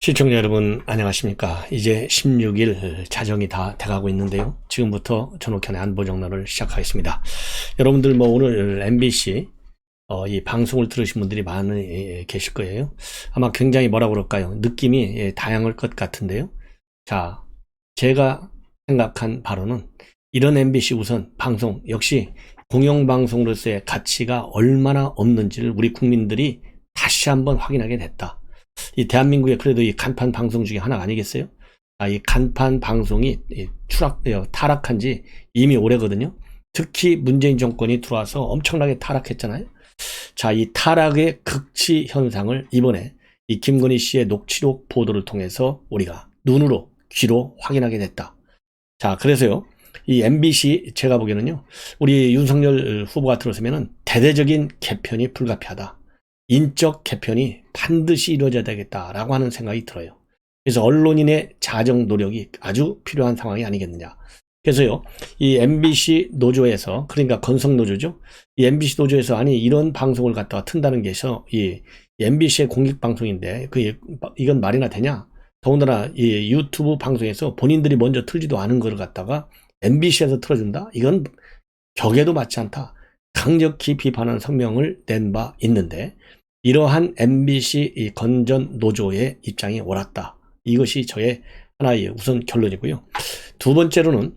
시청자 여러분 안녕하십니까. 이제 16일 자정이 다 돼가고 있는데요. 지금부터 전옥현의 안보정론을 시작하겠습니다. 여러분들 뭐 오늘 MBC 이 방송을 들으신 분들이 많이 계실 거예요. 아마 굉장히 뭐라 그럴까요, 느낌이 다양할 것 같은데요. 자, 제가 생각한 바로는 이런 MBC 우선 방송 역시 공영방송으로서의 가치가 얼마나 없는지를 우리 국민들이 다시 한번 확인하게 됐다. 이 대한민국의 그래도 이 간판 방송 중에 하나가 아니겠어요? 이 간판 방송이 타락한 지 이미 오래거든요. 특히 문재인 정권이 들어와서 엄청나게 타락했잖아요. 자, 이 타락의 극치 현상을 이번에 이 김건희 씨의 녹취록 보도를 통해서 우리가 눈으로 귀로 확인하게 됐다. 자, 그래서요, 이 MBC 제가 보기에는요, 우리 윤석열 후보가 들어서면은 대대적인 개편이 불가피하다. 인적 개편이 반드시 이루어져야 되겠다라고 하는 생각이 들어요. 그래서 언론인의 자정 노력이 아주 필요한 상황이 아니겠느냐. 그래서요, 이 MBC 노조에서, 그러니까 건성노조죠. 이 MBC 노조에서 아니 이런 방송을 갖다가 튼다는 게서 이 MBC의 공익 방송인데 이건 말이나 되냐? 더군다나 이 유튜브 방송에서 본인들이 먼저 틀지도 않은 걸 갖다가 MBC에서 틀어준다? 이건 격에도 맞지 않다. 강력히 비판하는 성명을 낸 바 있는데, 이러한 MBC 이 건전 노조의 입장이 옳았다. 이것이 저의 하나의 우선 결론이고요. 두 번째로는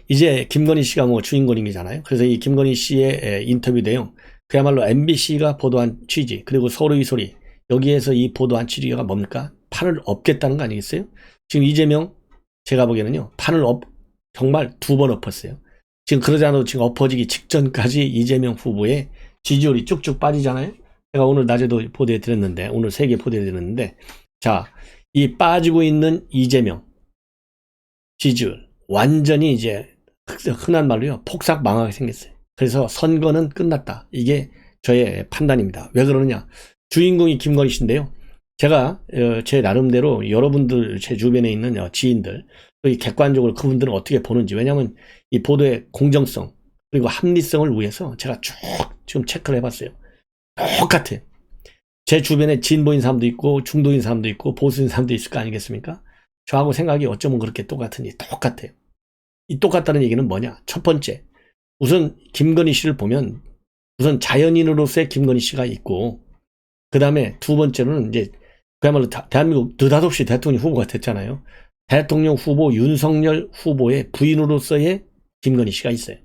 이제 김건희 씨가 뭐 주인공이잖아요. 그래서 이 김건희 씨의 인터뷰 내용, 그야말로 MBC가 보도한 취지, 그리고 소리 여기에서 이 보도한 취지가 뭡니까? 판을 엎겠다는 거 아니겠어요? 지금 이재명, 제가 보기에는요, 판을 정말 2번 엎었어요. 지금 그러지 않아도 지금 엎어지기 직전까지 이재명 후보의 지지율이 쭉쭉 빠지잖아요. 제가 오늘 낮에도 보도해 드렸는데, 오늘 3개 보도해 드렸는데, 자, 이 빠지고 있는 이재명 지지율 완전히 이제 흔한 말로요, 폭삭 망하게 생겼어요. 그래서 선거는 끝났다. 이게 저의 판단입니다. 왜 그러느냐? 주인공이 김건희 씨인데요. 제가 제 나름대로 여러분들, 제 주변에 있는 지인들, 객관적으로 그분들은 어떻게 보는지, 왜냐하면 이 보도의 공정성 그리고 합리성을 위해서 제가 쭉 지금 체크를 해봤어요. 똑같아요. 제 주변에 진보인 사람도 있고 중도인 사람도 있고 보수인 사람도 있을 거 아니겠습니까? 저하고 생각이 어쩌면 그렇게 똑같은지 똑같아요. 이 똑같다는 얘기는 뭐냐? 첫 번째, 우선 김건희 씨를 보면 우선 자연인으로서의 김건희 씨가 있고, 그 다음에 두 번째로는 이제 그야말로 대한민국 느닷없이 대통령 후보가 됐잖아요. 대통령 후보 윤석열 후보의 부인으로서의 김건희 씨가 있어요.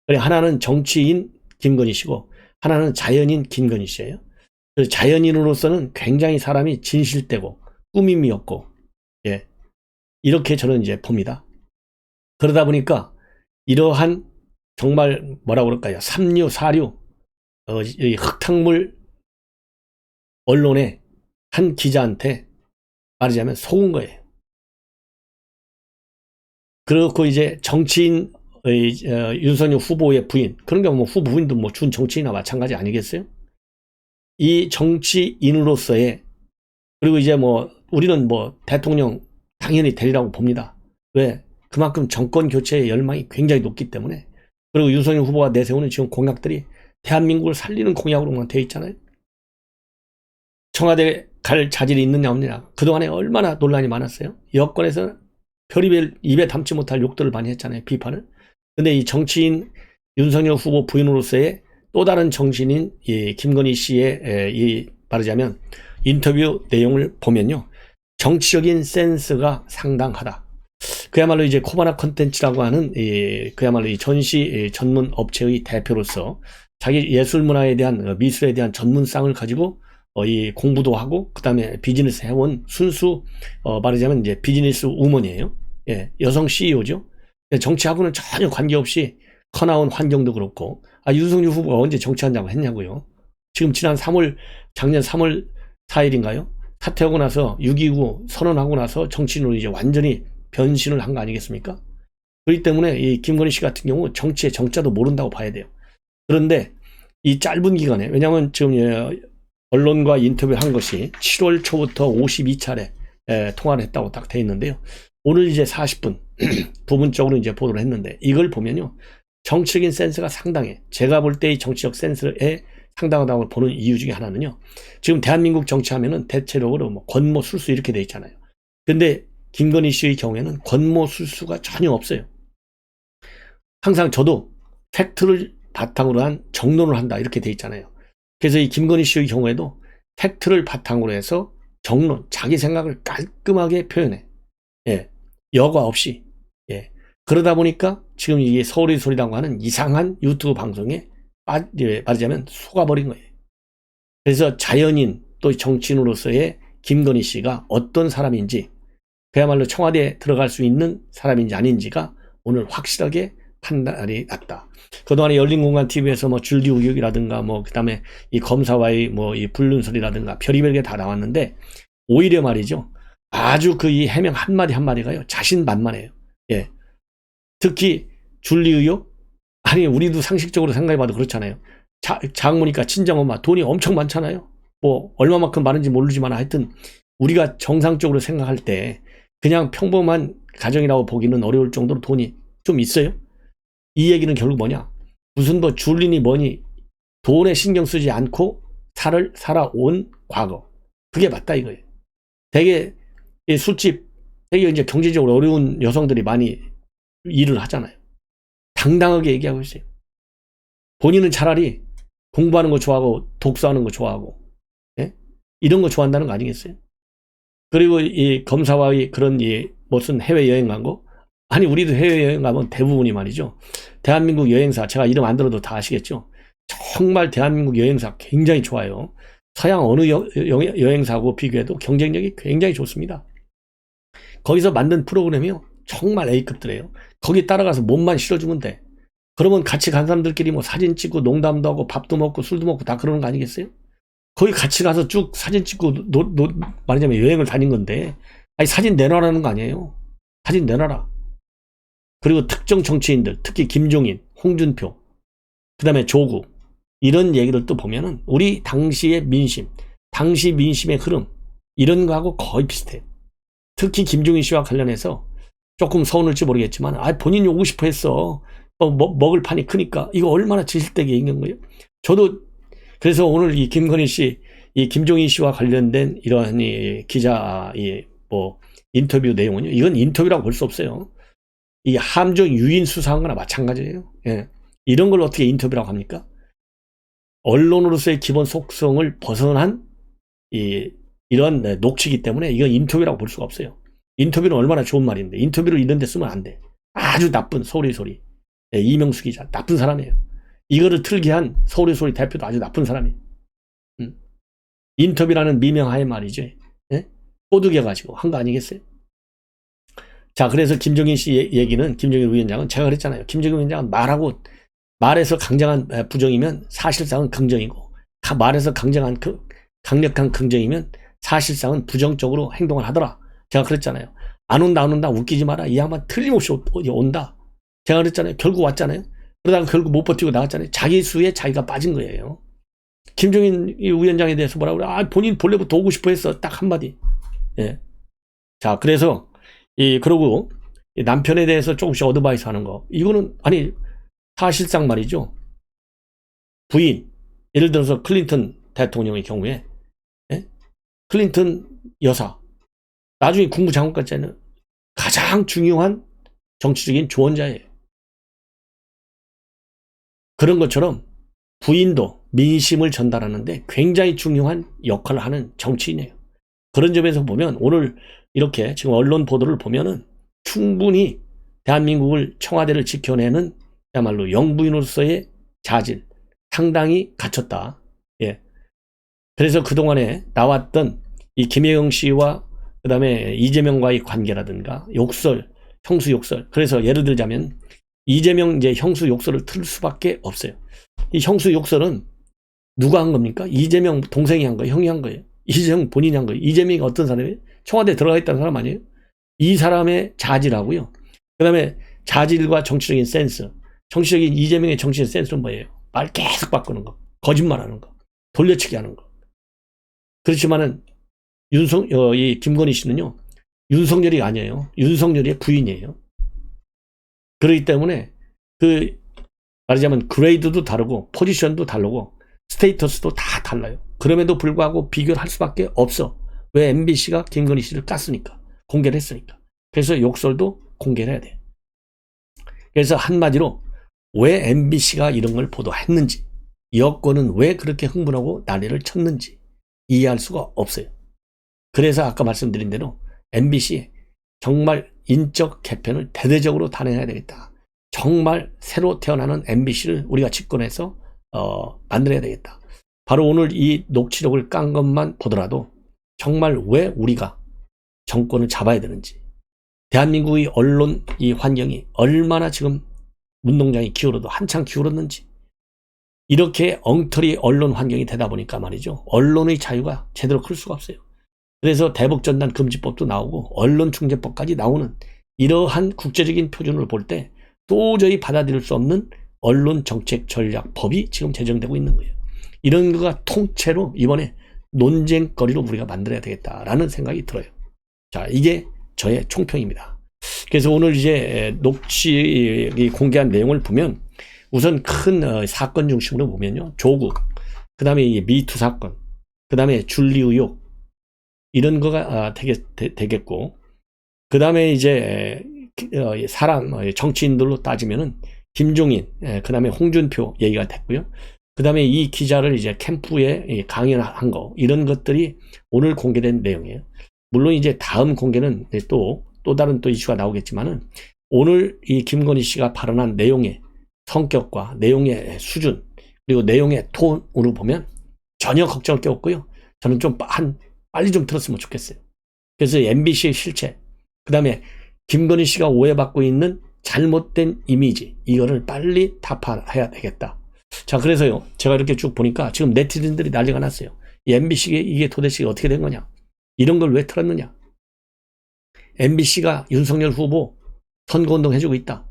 그래, 하나는 정치인 김건희 씨고 하나는 자연인 김건희 씨예요. 그래서 자연인으로서는 굉장히 사람이 진실되고 꾸밈이 없고, 예, 이렇게 저는 이제 봅니다. 그러다 보니까 이러한 정말 뭐라고 그럴까요? 삼류, 사류, 이 흙탕물 언론의 한 기자한테 말하자면 속은 거예요. 그렇고 이제 정치인 윤석열 후보의 부인, 그런 게 뭐 후보인도 뭐 준 정치인이나 마찬가지 아니겠어요? 이 정치인으로서의, 그리고 이제 뭐 우리는 뭐 대통령 당연히 되리라고 봅니다. 왜? 그만큼 정권 교체의 열망이 굉장히 높기 때문에. 그리고 윤석열 후보가 내세우는 지금 공약들이 대한민국을 살리는 공약으로만 되어 있잖아요. 청와대 갈 자질이 있느냐 없느냐, 그동안에 얼마나 논란이 많았어요. 여권에서는 별의별 입에 담지 못할 욕들을 많이 했잖아요, 비판을. 근데 이 정치인 윤석열 후보 부인으로서의 또 다른 정치인인 이 김건희 씨의 이 말하자면 인터뷰 내용을 보면요, 정치적인 센스가 상당하다. 그야말로 이제 코바나 컨텐츠라고 하는 그야말로 이 전시 전문 업체의 대표로서 자기 예술 문화에 대한, 미술에 대한 전문성을 가지고 이 공부도 하고, 그 다음에 비즈니스 해온 순수 말하자면 이제 비즈니스 우먼이에요. 예, 여성 CEO죠. 정치하고는 전혀 관계없이 커나온 환경도 그렇고, 윤석열 후보가 언제 정치한다고 했냐고요. 지금 작년 3월 4일인가요? 사퇴하고 나서 6.29 선언하고 나서 정치인으로 이제 완전히 변신을 한 거 아니겠습니까? 그렇기 때문에 이 김건희 씨 같은 경우 정치의 정자도 모른다고 봐야 돼요. 그런데 이 짧은 기간에, 왜냐하면 지금 언론과 인터뷰를 한 것이 7월 초부터 52차례 통화를 했다고 딱 돼 있는데요. 오늘 이제 40분 부분적으로 이제 보도를 했는데, 이걸 보면요, 정치적인 센스가 상당해. 제가 볼 때 이 정치적 센스의 상당하다고 보는 이유 중에 하나는요. 지금 대한민국 정치하면은 대체적으로 뭐 권모 술수 이렇게 돼 있잖아요. 근데 김건희 씨의 경우에는 권모 술수가 전혀 없어요. 항상 저도 팩트를 바탕으로 한 정론을 한다 이렇게 돼 있잖아요. 그래서 이 김건희 씨의 경우에도 팩트를 바탕으로 해서 정론, 자기 생각을 깔끔하게 표현해. 예, 여과 없이. 예. 그러다 보니까 지금 이게 서울의 소리라고 하는 이상한 유튜브 방송에 말하자면 속아버린 거예요. 그래서 자연인 또 정치인으로서의 김건희 씨가 어떤 사람인지, 그야말로 청와대에 들어갈 수 있는 사람인지 아닌지가 오늘 확실하게 판단이 났다. 그동안에 열린공간TV에서 뭐 줄기우격이라든가 뭐 그다음에 이 검사와의 뭐 이 불륜설이라든가 별의별 게 다 나왔는데, 오히려 말이죠, 아주 그 이 해명 한마디 한마디가요 자신만만해요. 예. 특히 줄리의혹, 아니 우리도 상식적으로 생각해봐도 그렇잖아요. 장모니까 친정엄마 돈이 엄청 많잖아요. 뭐 얼마만큼 많은지 모르지만 하여튼 우리가 정상적으로 생각할 때 그냥 평범한 가정이라고 보기는 어려울 정도로 돈이 좀 있어요. 이 얘기는 결국 뭐냐, 무슨 뭐 줄리니 뭐니 돈에 신경 쓰지 않고 살아온 과거, 그게 맞다 이거예요. 되게 술집, 되게 이제 경제적으로 어려운 여성들이 많이 일을 하잖아요. 당당하게 얘기하고 있어요. 본인은 차라리 공부하는 거 좋아하고 독서하는 거 좋아하고, 예? 이런 거 좋아한다는 거 아니겠어요? 그리고 이 검사와의 그런 이 무슨 해외여행 간 거, 아니 우리도 해외여행 가면 대부분이 말이죠, 대한민국 여행사, 제가 이름 안 들어도 다 아시겠죠. 정말 대한민국 여행사 굉장히 좋아요. 서양 어느 여행사하고 비교해도 경쟁력이 굉장히 좋습니다. 거기서 만든 프로그램이요 정말 A급들이에요. 거기 따라가서 몸만 실어주면 돼. 그러면 같이 간 사람들끼리 뭐 사진 찍고 농담도 하고 밥도 먹고 술도 먹고 다 그러는 거 아니겠어요? 거기 같이 가서 쭉 사진 찍고 말하자면 여행을 다닌 건데, 아니 사진 내놔라는 거 아니에요. 사진 내놔라. 그리고 특정 정치인들, 특히 김종인, 홍준표, 그 다음에 조국, 이런 얘기를 또 보면은 우리 당시의 민심, 당시 민심의 흐름, 이런 거하고 거의 비슷해요. 특히 김종인 씨와 관련해서 조금 서운할지 모르겠지만, 본인이 오고 싶어 했어. 먹을 판이 크니까. 이거 얼마나 지실되게 얘기한 거예요. 저도 그래서 오늘 이 김건희 씨, 이 김종인 씨와 관련된 이러한 이 기자 뭐 인터뷰 내용은요, 이건 인터뷰라고 볼 수 없어요. 이 함정 유인 수사한 거나 마찬가지예요. 예. 이런 걸 어떻게 인터뷰라고 합니까? 언론으로서의 기본 속성을 벗어난 이런 녹취이기 때문에 이건 인터뷰라고 볼 수가 없어요. 인터뷰는 얼마나 좋은 말인데 인터뷰를 이런 데 쓰면 안 돼. 아주 나쁜 서울의 소리, 예, 이명수 기자 나쁜 사람이에요. 이거를 틀게 한 서울의 소리 대표도 아주 나쁜 사람이에요. 인터뷰라는 미명하에 말이죠, 예? 꼬드겨가지고 한 거 아니겠어요? 자, 그래서 김종인 씨 얘기는, 김종인 위원장은 제가 그랬잖아요. 김종인 위원장은 말에서 강경한 부정이면 사실상은 긍정이고, 말에서 강력한 긍정이면 사실상은 부정적으로 행동을 하더라. 제가 그랬잖아요. 안 온다 웃기지 마라. 이 양반 틀림없이 온다. 제가 그랬잖아요. 결국 왔잖아요. 그러다가 결국 못 버티고 나갔잖아요. 자기 수에 자기가 빠진 거예요. 김종인 위원장에 대해서 뭐라 그래? 본인 본래부터 오고 싶어 했어. 딱 한마디. 예. 자, 그래서 그러고 남편에 대해서 조금씩 어드바이스 하는 거, 이거는 아니 사실상 말이죠, 부인, 예를 들어서 클린턴 대통령의 경우에, 예? 클린턴 여사 나중에 국무장관까지는 가장 중요한 정치적인 조언자예요. 그런 것처럼 부인도 민심을 전달하는데 굉장히 중요한 역할을 하는 정치인이에요. 그런 점에서 보면 오늘 이렇게 지금 언론 보도를 보면은 충분히 대한민국을, 청와대를 지켜내는 그야말로 영부인으로서의 자질 상당히 갖췄다. 예. 그래서 그동안에 나왔던 이 김혜영 씨와 그 다음에 이재명과의 관계라든가 욕설, 형수 욕설. 그래서 예를 들자면 이재명 이제 형수 욕설을 틀 수밖에 없어요. 이 형수 욕설은 누가 한 겁니까? 이재명 동생이 한 거예요? 형이 한 거예요? 이재명 본인이 한 거예요? 이재명이 어떤 사람이에요? 청와대에 들어가 있다는 사람 아니에요? 이 사람의 자질하고요, 그 다음에 자질과 정치적인 센스, 정치적인 이재명의 정치적 센스는 뭐예요? 말 계속 바꾸는 거, 거짓말하는 거, 돌려치기 하는 거. 그렇지만은 이 김건희 씨는요, 윤석열이 아니에요. 윤석열의 부인이에요. 그렇기 때문에 말하자면 그레이드도 다르고 포지션도 다르고 스테이터스도 다 달라요. 그럼에도 불구하고 비교를 할 수밖에 없어. 왜? MBC가 김건희 씨를 깠으니까. 공개를 했으니까. 그래서 욕설도 공개를 해야 돼. 그래서 한마디로 왜 MBC가 이런 걸 보도했는지, 여권은 왜 그렇게 흥분하고 난리를 쳤는지 이해할 수가 없어요. 그래서 아까 말씀드린 대로 MBC 정말 인적 개편을 대대적으로 단행해야 되겠다. 정말 새로 태어나는 MBC를 우리가 집권해서 만들어야 되겠다. 바로 오늘 이 녹취록을 깐 것만 보더라도 정말 왜 우리가 정권을 잡아야 되는지, 대한민국의 언론 이 환경이 얼마나 지금 운동장이 기울어도 한창 기울었는지, 이렇게 엉터리 언론 환경이 되다 보니까 말이죠. 언론의 자유가 제대로 클 수가 없어요. 그래서 대북전단 금지법도 나오고 언론중재법까지 나오는 이러한 국제적인 표준을 볼 때 도저히 받아들일 수 없는 언론정책전략법이 지금 제정되고 있는 거예요. 이런 거가 통째로 이번에 논쟁거리로 우리가 만들어야 되겠다라는 생각이 들어요. 자, 이게 저의 총평입니다. 그래서 오늘 이제 녹취 공개한 내용을 보면 우선 큰 사건 중심으로 보면요. 조국, 그 다음에 미투 사건, 그 다음에 준리 의혹, 이런 거가 되겠고, 그 다음에 이제 사람, 정치인들로 따지면은 김종인, 그 다음에 홍준표 얘기가 됐고요. 그 다음에 이 기자를 이제 캠프에 강연한 거, 이런 것들이 오늘 공개된 내용이에요. 물론 이제 다음 공개는 또 다른 이슈가 나오겠지만은 오늘 이 김건희 씨가 발언한 내용의 성격과 내용의 수준, 그리고 내용의 톤으로 보면 전혀 걱정할 게 없고요. 저는 좀 빨리 좀 들었으면 좋겠어요. 그래서 MBC의 실체, 그 다음에 김건희 씨가 오해받고 있는 잘못된 이미지, 이거를 빨리 타파해야 되겠다. 자, 그래서요, 제가 이렇게 쭉 보니까 지금 네티즌들이 난리가 났어요. 이 MBC가 이게 도대체 어떻게 된 거냐? 이런 걸 왜 틀었느냐? MBC가 윤석열 후보 선거운동 해주고 있다.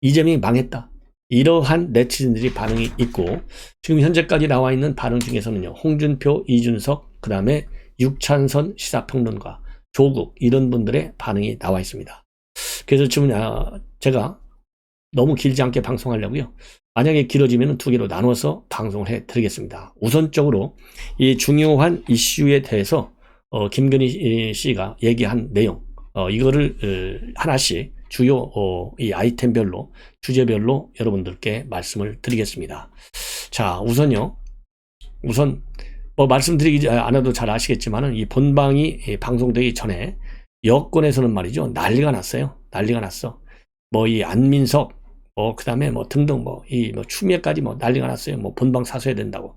이재명이 망했다. 이러한 네티즌들이 반응이 있고, 지금 현재까지 나와 있는 반응 중에서는요, 홍준표, 이준석, 그 다음에 육찬선 시사평론가, 조국, 이런 분들의 반응이 나와 있습니다. 그래서 지금 제가 너무 길지 않게 방송하려고요. 만약에 길어지면 두 개로 나눠서 방송을 해드리겠습니다. 우선적으로 이 중요한 이슈에 대해서 김건희 씨가 얘기한 내용, 이거를 하나씩 주요 이 아이템별로, 주제별로 여러분들께 말씀을 드리겠습니다. 자, 우선 뭐 말씀드리지 않아도 잘 아시겠지만은 이 본방이 방송되기 전에 여권에서는 말이죠, 난리가 났어요. 난리가 났어. 뭐 이 안민석, 그 다음에 뭐 등등 추미애까지 난리가 났어요. 뭐 본방 사수해야 된다고.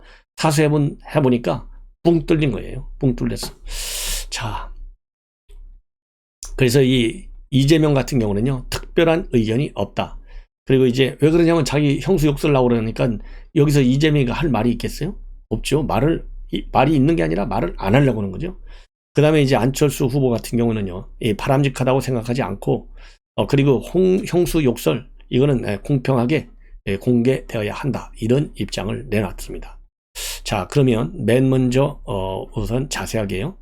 해보니까 뿡 뚫린 거예요. 뿡 뚫렸어. 자, 그래서 이 이재명 같은 경우는요, 특별한 의견이 없다. 그리고 이제 왜 그러냐면 자기 형수 욕설 나오고 그러니까 여기서 이재명이가 할 말이 있겠어요? 없죠. 말이 있는 게 아니라 말을 안 하려고 하는 거죠. 그 다음에 이제 안철수 후보 같은 경우는요, 바람직하다고 생각하지 않고, 그리고 형수 욕설, 이거는 공평하게 공개되어야 한다. 이런 입장을 내놨습니다. 자, 그러면 맨 먼저, 우선 자세하게요.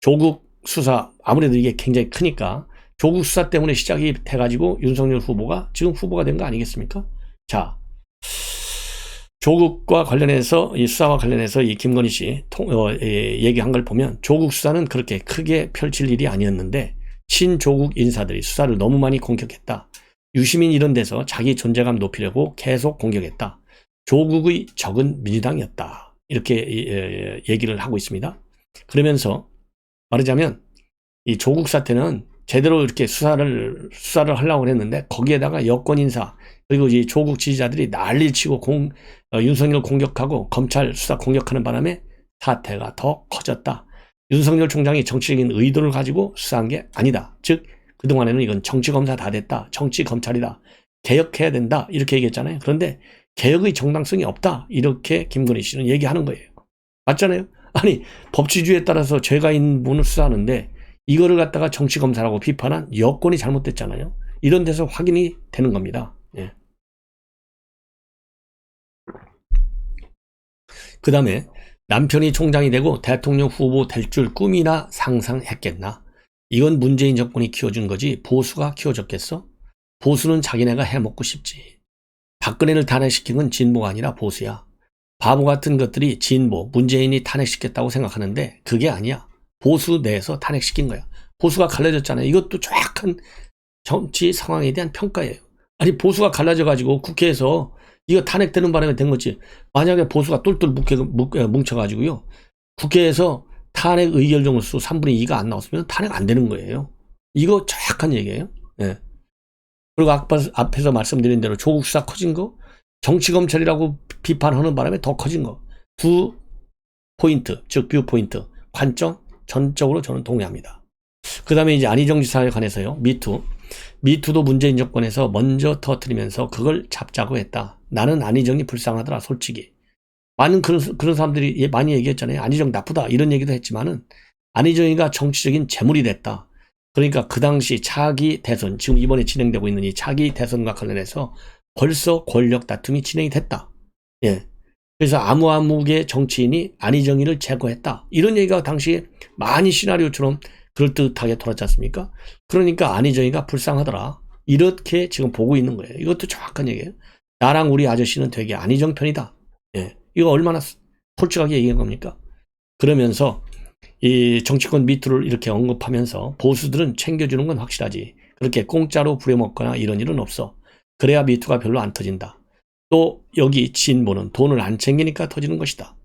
조국 수사, 아무래도 이게 굉장히 크니까, 조국 수사 때문에 시작이 돼가지고 윤석열 후보가 지금 후보가 된 거 아니겠습니까? 자, 조국과 관련해서, 이 수사와 관련해서 이 김건희 씨 얘기한 걸 보면 조국 수사는 그렇게 크게 펼칠 일이 아니었는데 친조국 인사들이 수사를 너무 많이 공격했다. 유시민 이런 데서 자기 존재감 높이려고 계속 공격했다. 조국의 적은 민주당이었다. 이렇게 얘기를 하고 있습니다. 그러면서 말하자면 이 조국 사태는 제대로 이렇게 수사를 하려고 했는데 거기에다가 여권 인사, 그리고 이 조국 지지자들이 난리를 치고 윤석열 공격하고 검찰 수사 공격하는 바람에 사태가 더 커졌다. 윤석열 총장이 정치적인 의도를 가지고 수사한 게 아니다. 즉 그동안에는 이건 정치검사 다 됐다. 정치검찰이다. 개혁해야 된다. 이렇게 얘기했잖아요. 그런데 개혁의 정당성이 없다. 이렇게 김건희 씨는 얘기하는 거예요. 맞잖아요. 아니, 법치주의에 따라서 죄가 있는 분을 수사하는데 이거를 갖다가 정치검사라고 비판한 여권이 잘못됐잖아요. 이런 데서 확인이 되는 겁니다. 예. 그 다음에 남편이 총장이 되고 대통령 후보 될 줄 꿈이나 상상했겠나? 이건 문재인 정권이 키워준 거지 보수가 키워줬겠어? 보수는 자기네가 해먹고 싶지. 박근혜를 탄핵시킨 건 진보가 아니라 보수야. 바보 같은 것들이 진보, 문재인이 탄핵시켰다고 생각하는데 그게 아니야. 보수 내에서 탄핵시킨 거야. 보수가 갈라졌잖아요. 이것도 정확한 정치 상황에 대한 평가예요. 아니 보수가 갈라져가지고 국회에서 이거 탄핵되는 바람에 된 거지. 만약에 보수가 똘똘 뭉쳐가지고요. 국회에서 탄핵 의결 정수 3분의 2가 안 나왔으면 탄핵 안 되는 거예요. 이거 정확한 얘기예요. 예. 그리고 앞에서 말씀드린 대로 조국 수사 커진 거, 정치검찰이라고 비판하는 바람에 더 커진 거. 두 포인트, 즉 뷰 포인트, 관점 전적으로 저는 동의합니다. 그 다음에 이제 안희정 지사에 관해서요. 미투도 문재인 정권에서 먼저 터뜨리면서 그걸 잡자고 했다. 나는 안희정이 불쌍하더라, 솔직히. 많은 그런 사람들이 많이 얘기했잖아요. 안희정 나쁘다, 이런 얘기도 했지만은 안희정이가 정치적인 재물이 됐다. 그러니까 그 당시 차기 대선, 지금 이번에 진행되고 있는 이 차기 대선과 관련해서 벌써 권력 다툼이 진행이 됐다. 예. 그래서 아무개 정치인이 안희정이를 제거했다. 이런 얘기가 당시에 많이 시나리오처럼 그럴듯하게 돌았지 않습니까? 그러니까 안희정이가 불쌍하더라. 이렇게 지금 보고 있는 거예요. 이것도 정확한 얘기예요. 나랑 우리 아저씨는 되게 안희정 편이다. 예. 이거 얼마나 솔직하게 얘기한 겁니까? 그러면서 이 정치권 미투를 이렇게 언급하면서 보수들은 챙겨주는 건 확실하지. 그렇게 공짜로 부려먹거나 이런 일은 없어. 그래야 미투가 별로 안 터진다. 또 여기 진보는 돈을 안 챙기니까 터지는 것이다.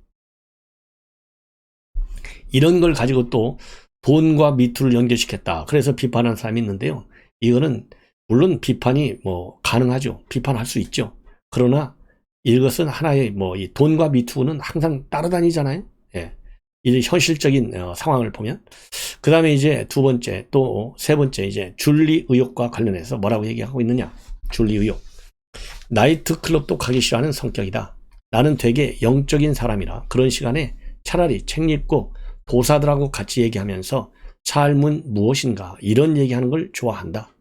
이런 걸 가지고 또 돈과 미투를 연결시켰다. 그래서 비판하는 사람이 있는데요. 이거는 물론 비판이 뭐 가능하죠. 비판할 수 있죠. 그러나 이것은 하나의 이 돈과 미투는 항상 따라다니잖아요. 예. 이 현실적인 상황을 보면. 그 다음에 이제 두 번째, 또 세 번째, 이제 줄리 의혹과 관련해서 뭐라고 얘기하고 있느냐. 줄리 의혹. 나이트클럽도 가기 싫어하는 성격이다. 나는 되게 영적인 사람이라 그런 시간에 차라리 책 읽고 도사들하고 같이 얘기하면서 삶은 무엇인가 이런 얘기하는 걸 좋아한다.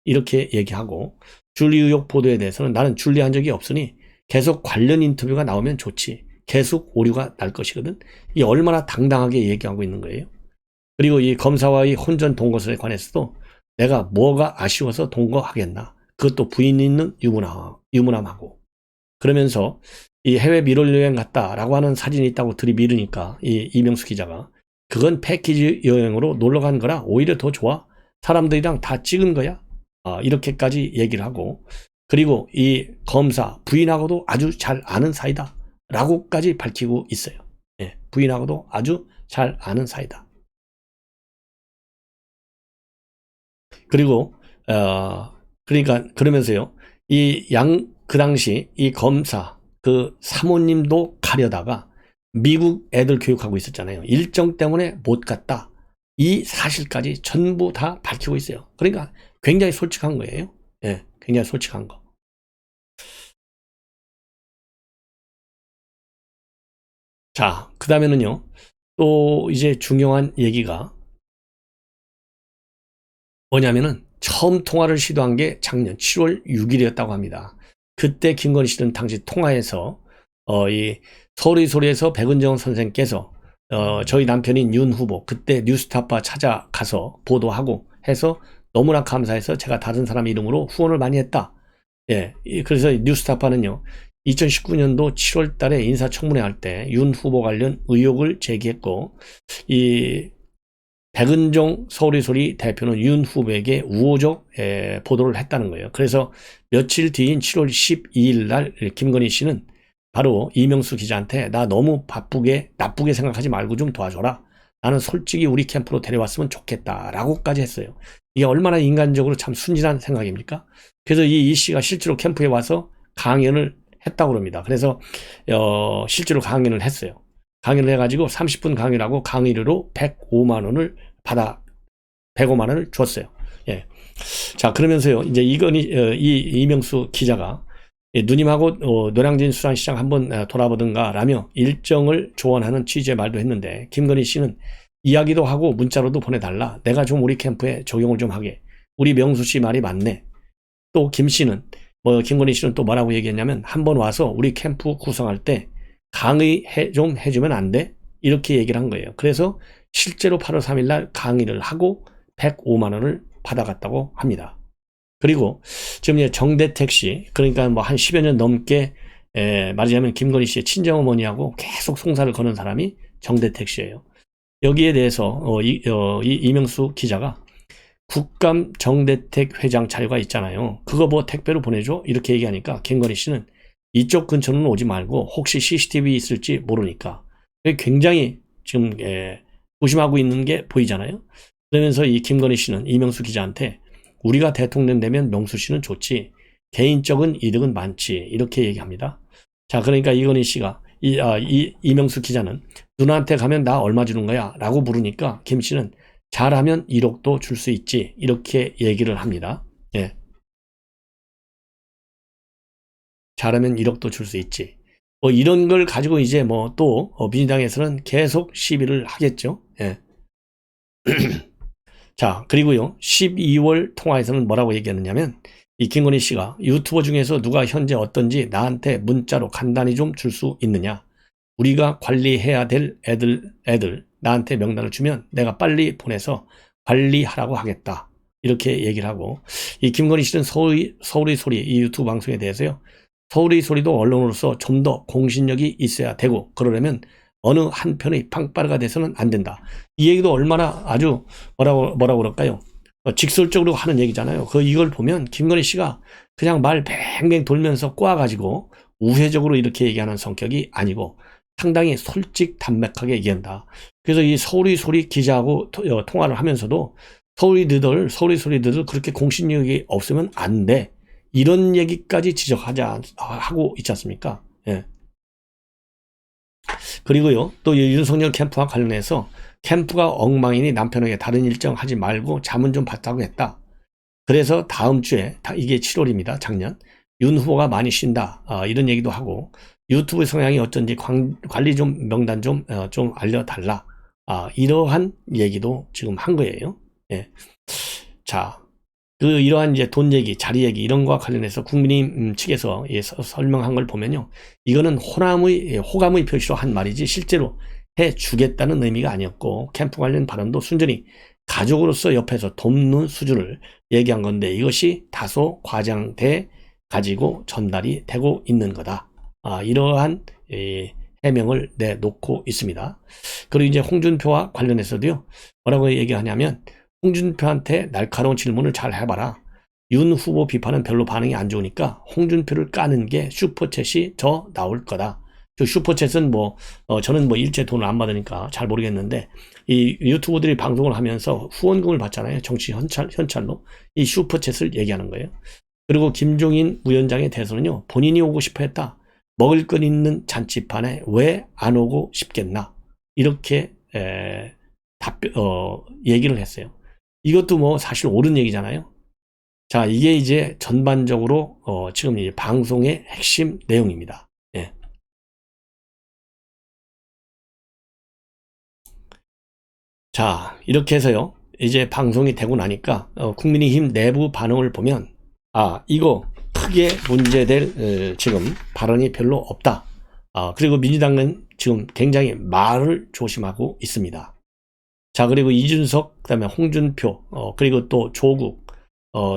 이렇게 얘기하고, 줄리 의혹 보도에 대해서는 나는 줄리한 적이 없으니 계속 관련 인터뷰가 나오면 좋지. 계속 오류가 날 것이거든. 이 얼마나 당당하게 얘기하고 있는 거예요. 그리고 이 검사와의 혼전 동거설에 관해서도 내가 뭐가 아쉬워서 동거하겠나. 그것도 부인 있는 유부남하고. 그러면서 이 해외 밀월 여행 갔다라고 하는 사진이 있다고 들이밀으니까 이 이명수 기자가 그건 패키지 여행으로 놀러 간 거라 오히려 더 좋아. 사람들이랑 다 찍은 거야. 이렇게까지 얘기를 하고, 그리고 이 검사 부인하고도 아주 잘 아는 사이다 라고까지 밝히고 있어요. 예, 부인하고도 아주 잘 아는 사이다. 그리고 그러니까 그러면서요, 그 당시 이 검사 그 사모님도 가려다가 미국 애들 교육하고 있었잖아요. 일정 때문에 못 갔다. 이 사실까지 전부 다 밝히고 있어요. 그러니까 굉장히 솔직한 거예요. 예, 굉장히 솔직한 거. 자, 그 다음에는요, 또 이제 중요한 얘기가 뭐냐면은 처음 통화를 시도한 게 작년 7월 6일이었다고 합니다. 그때 김건희 씨는 당시 통화에서 이 서울의 소리에서 백은정 선생께서 저희 남편인 윤 후보 그때 뉴스타파 찾아가서 보도하고 해서 너무나 감사해서 제가 다른 사람 이름으로 후원을 많이 했다. 예, 그래서 뉴스타파는요 2019년도 7월 달에 인사청문회 할 때 윤 후보 관련 의혹을 제기했고, 이 백은종 서울의 소리 대표는 윤 후보에게 우호적 보도를 했다는 거예요. 그래서 며칠 뒤인 7월 12일 날 김건희 씨는 바로 이명수 기자한테 나 너무 나쁘게 생각하지 말고 좀 도와줘라. 나는 솔직히 우리 캠프로 데려왔으면 좋겠다 라고까지 했어요. 이게 얼마나 인간적으로 참 순진한 생각입니까? 그래서 이 씨가 실제로 캠프에 와서 강연을 했다고 합니다. 그래서 실제로 강연을 했어요. 강연을 해가지고 30분 강연하고 강의료로 105만 원을 105만 원을 줬어요. 예. 자, 그러면서요, 이제 이명수 기자가 누님하고 노량진 수산시장 한번 돌아보든가 라며 일정을 조언하는 취지의 말도 했는데, 김건희 씨는 이야기도 하고 문자로도 보내달라. 내가 좀 우리 캠프에 적용을 좀 하게. 우리 명수 씨 말이 맞네. 또 김건희 씨는 또 뭐라고 얘기했냐면, 한번 와서 우리 캠프 구성할 때 강의 좀 해주면 안 돼? 이렇게 얘기를 한 거예요. 그래서 실제로 8월 3일 날 강의를 하고 105만 원을 받아갔다고 합니다. 그리고 지금 정대택 씨, 그러니까 뭐 한 10여 년 넘게 말하자면 김건희 씨의 친정어머니하고 계속 송사를 거는 사람이 정대택 씨예요. 여기에 대해서 이명수 기자가 국감 정대택 회장 자료가 있잖아요. 그거 뭐 택배로 보내줘? 이렇게 얘기하니까 김건희 씨는 이쪽 근처는 오지 말고 혹시 CCTV 있을지 모르니까 굉장히 지금 조심하고 있는 게 보이잖아요. 그러면서 이 김건희 씨는 이명수 기자한테 우리가 대통령 되면 명수 씨는 좋지 개인적인 이득은 많지 이렇게 얘기합니다. 자, 그러니까 이건희 씨가 이명수 기자는 누나한테 가면 나 얼마 주는 거야? 라고 물으니까 김 씨는 잘하면 1억도 줄 수 있지 이렇게 얘기를 합니다. 예. 잘하면 1억도 줄 수 있지. 뭐 이런 걸 가지고 이제 뭐 또 민주당에서는 계속 시비를 하겠죠. 예. 자, 그리고요 12월 통화에서는 뭐라고 얘기했느냐면 이 김건희 씨가 유튜버 중에서 누가 현재 어떤지 나한테 문자로 간단히 좀 줄 수 있느냐. 우리가 관리해야 될 애들 나한테 명단을 주면 내가 빨리 보내서 관리하라고 하겠다. 이렇게 얘기를 하고 이 김건희 씨는 서울의 소리 이 유튜브 방송에 대해서요. 서울의 소리도 언론으로서 좀 더 공신력이 있어야 되고 그러려면 어느 한편의 팡빠르가 돼서는 안 된다. 이 얘기도 얼마나 아주 뭐라고 그럴까요? 직설적으로 하는 얘기잖아요. 이걸 보면 김건희 씨가 그냥 말 뱅뱅 돌면서 꼬아가지고 우회적으로 이렇게 얘기하는 성격이 아니고 상당히 솔직 담백하게 얘기한다. 그래서 이 서울의 소리 기자하고 통화를 하면서도 서울의 소리들 그렇게 공신력이 없으면 안 돼. 이런 얘기까지 하고 있지 않습니까? 예. 그리고요, 또 윤석열 캠프와 관련해서 캠프가 엉망이니 남편에게 다른 일정 하지 말고 잠은 좀 봤다고 했다. 그래서 다음 주에, 이게 7월입니다. 작년. 윤 후보가 많이 쉰다. 이런 얘기도 하고, 유튜브 성향이 어쩐지 관리 좀, 명단 좀 알려달라. 이러한 얘기도 지금 한 거예요. 예. 자, 이러한 이제 돈 얘기, 자리 얘기, 이런 거와 관련해서 국민의힘 측에서 설명한 걸 보면요. 이거는 호감의 표시로 한 말이지 실제로 해 주겠다는 의미가 아니었고, 캠프 관련 발언도 순전히 가족으로서 옆에서 돕는 수준을 얘기한 건데 이것이 다소 과장돼 가지고 전달이 되고 있는 거다. 이러한 해명을 내놓고 있습니다. 그리고 이제 홍준표와 관련해서도요. 뭐라고 얘기하냐면 홍준표한테 날카로운 질문을 잘 해봐라. 윤 후보 비판은 별로 반응이 안 좋으니까 홍준표를 까는 게 슈퍼챗이 더 나올 거다. 슈퍼챗은 저는 일체 돈을 안 받으니까 잘 모르겠는데, 이 유튜버들이 방송을 하면서 후원금을 받잖아요. 정치 현찰로. 이 슈퍼챗을 얘기하는 거예요. 그리고 김종인 위원장에 대해서는요, 본인이 오고 싶어 했다. 먹을 것 있는 잔치판에 왜 안 오고 싶겠나. 이렇게, 얘기를 했어요. 이것도 사실 옳은 얘기잖아요. 자, 이게 이제 전반적으로, 지금 이 방송의 핵심 내용입니다. 예. 자, 이렇게 해서요. 이제 방송이 되고 나니까 국민의힘 내부 반응을 보면 이거 크게 문제될 지금 발언이 별로 없다. 그리고 민주당은 지금 굉장히 말을 조심하고 있습니다. 자, 그리고 이준석, 그다음에 홍준표, 그리고 또 조국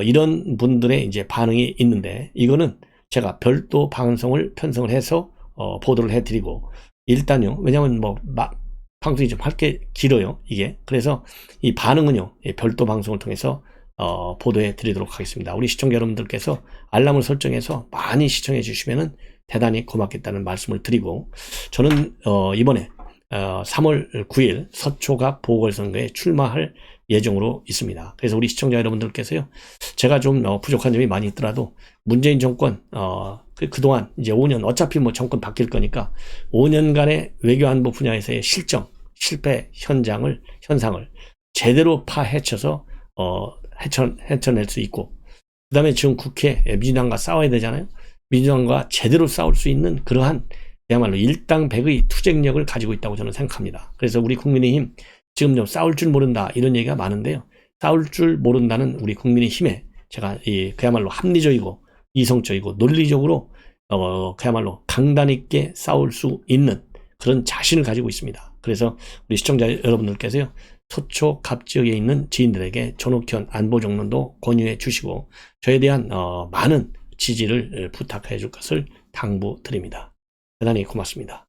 이런 분들의 이제 반응이 있는데 이거는 제가 별도 방송을 편성을 해서 보도를 해드리고 일단요. 왜냐하면 방송이 좀 할 게 길어요, 이게. 그래서 이 반응은요, 별도 방송을 통해서 보도해 드리도록 하겠습니다. 우리 시청자 여러분들께서 알람을 설정해서 많이 시청해 주시면은 대단히 고맙겠다는 말씀을 드리고, 저는 이번에 3월 9일 서초갑 보궐선거에 출마할 예정으로 있습니다. 그래서 우리 시청자 여러분들께서요, 제가 좀 부족한 점이 많이 있더라도 문재인 정권 그동안 이제 5년 어차피 정권 바뀔 거니까 5년간의 외교안보 분야에서의 실패 현상을 제대로 파헤쳐서 헤쳐낼 수 있고, 그 다음에 지금 국회 민주당과 싸워야 되잖아요. 민주당과 제대로 싸울 수 있는 그러한 그야말로 일당백의 투쟁력을 가지고 있다고 저는 생각합니다. 그래서 우리 국민의힘 지금 좀 싸울 줄 모른다 이런 얘기가 많은데요. 싸울 줄 모른다는 우리 국민의힘에 제가 그야말로 합리적이고 이성적이고 논리적으로 그야말로 강단 있게 싸울 수 있는 그런 자신을 가지고 있습니다. 그래서 우리 시청자 여러분들께서요, 서초 갑 지역에 있는 지인들에게 전옥현 안보정론도 권유해 주시고 저에 대한 많은 지지를 부탁해 줄 것을 당부드립니다. 대단히 고맙습니다.